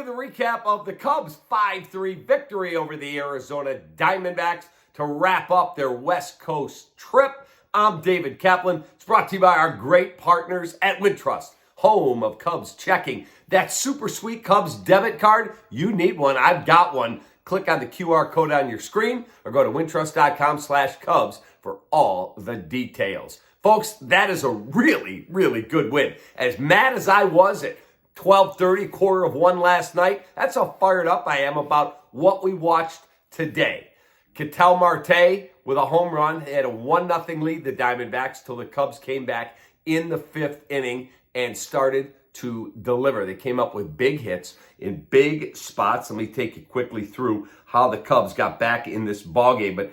the recap of the Cubs' 5-3 victory over the Arizona Diamondbacks to wrap up their West Coast trip. I'm David Kaplan. It's brought to you by our great partners at Wintrust, home of Cubs checking. That super sweet Cubs debit card, you need one. I've got one. Click on the QR code on your screen or go to wintrust.com/Cubs for all the details. Folks, that is a really, really good win. As mad as I was at 12:30, quarter of one last night, that's how fired up I am about what we watched today. Ketel Marte with a home run had a 1-0 lead, the Diamondbacks, till the Cubs came back in the fifth inning and started to deliver. They came up with big hits in big spots. Let me take you quickly through how the Cubs got back in this ballgame. But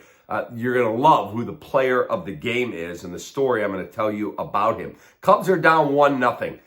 you're going to love who the player of the game is and the story I'm going to tell you about him. Cubs are down 1-0.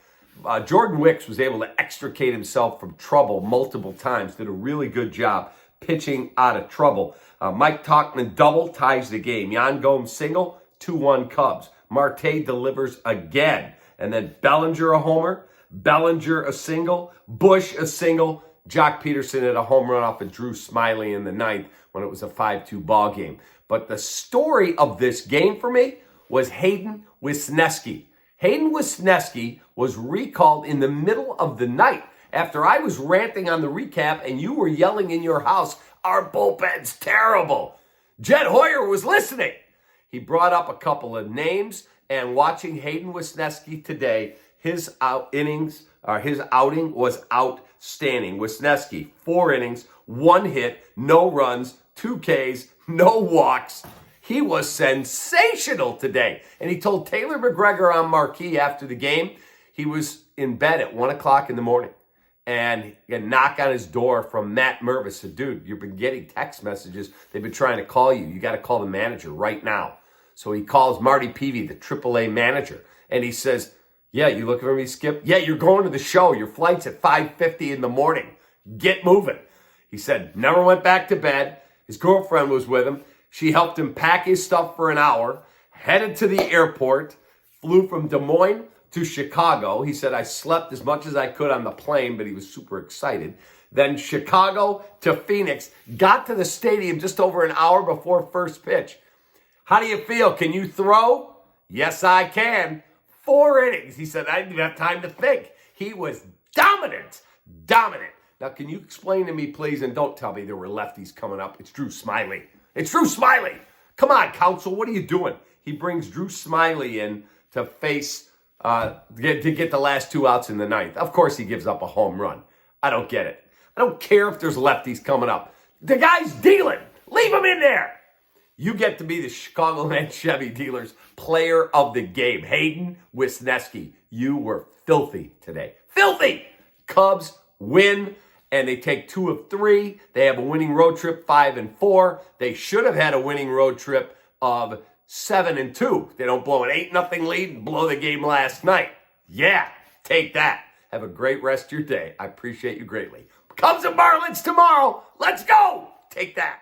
Jordan Wicks was able to extricate himself from trouble multiple times. Did a really good job pitching out of trouble. Mike Tauchman double ties the game. Yan Gomes single, 2-1 Cubs. Marte delivers again. And then Bellinger a homer, Bellinger a single, Bush a single. Jock Peterson had a home run off of Drew Smiley in the ninth when it was a 5-2 ball game. But the story of this game for me was Hayden Wesneski. Hayden Wesneski was recalled in the middle of the night after I was ranting on the recap and you were yelling in your house, "Our bullpen's terrible." Jed Hoyer was listening. He brought up a couple of names, and watching Hayden Wesneski today, his outing was outstanding. Wesneski, 4 innings, 1 hit, no runs, 2 Ks, no walks. He was sensational today. And he told Taylor McGregor on Marquee after the game, he was in bed at 1 o'clock in the morning. And he got a knock on his door from Matt Mervis. Said, "Dude, you've been getting text messages. They've been trying to call you. You got to call the manager right now." So he calls Marty Peavey, the AAA manager. And he says, "Yeah, you looking for me, Skip? Yeah, you're going to the show. Your flight's at 5:50 in the morning. Get moving." He said, never went back to bed. His girlfriend was with him. She helped him pack his stuff for an hour, headed to the airport, flew from Des Moines to Chicago. He said, "I slept as much as I could on the plane," but he was super excited. Then Chicago to Phoenix, got to the stadium just over an hour before first pitch. "How do you feel? Can you throw?" "Yes, I can." 4 innings. He said, "I didn't even have time to think." He was dominant. Dominant. Now, can you explain to me, please, and don't tell me there were lefties coming up. It's Drew Smiley. It's Drew Smiley. Come on, counsel. What are you doing? He brings Drew Smiley in to face, to get the last 2 outs in the ninth. Of course, he gives up a home run. I don't get it. I don't care if there's lefties coming up. The guy's dealing. Leave him in there. You get to be the Chicagoland Chevy Dealers player of the game. Hayden Wesneski, you were filthy today. Filthy! Cubs win, and they take 2 of 3. They have a winning road trip, 5-4. They should have had a winning road trip of 7-2. They don't blow an 8-0 lead and blow the game last night. Yeah, take that. Have a great rest of your day. I appreciate you greatly. Cubs and Marlins tomorrow. Let's go. Take that.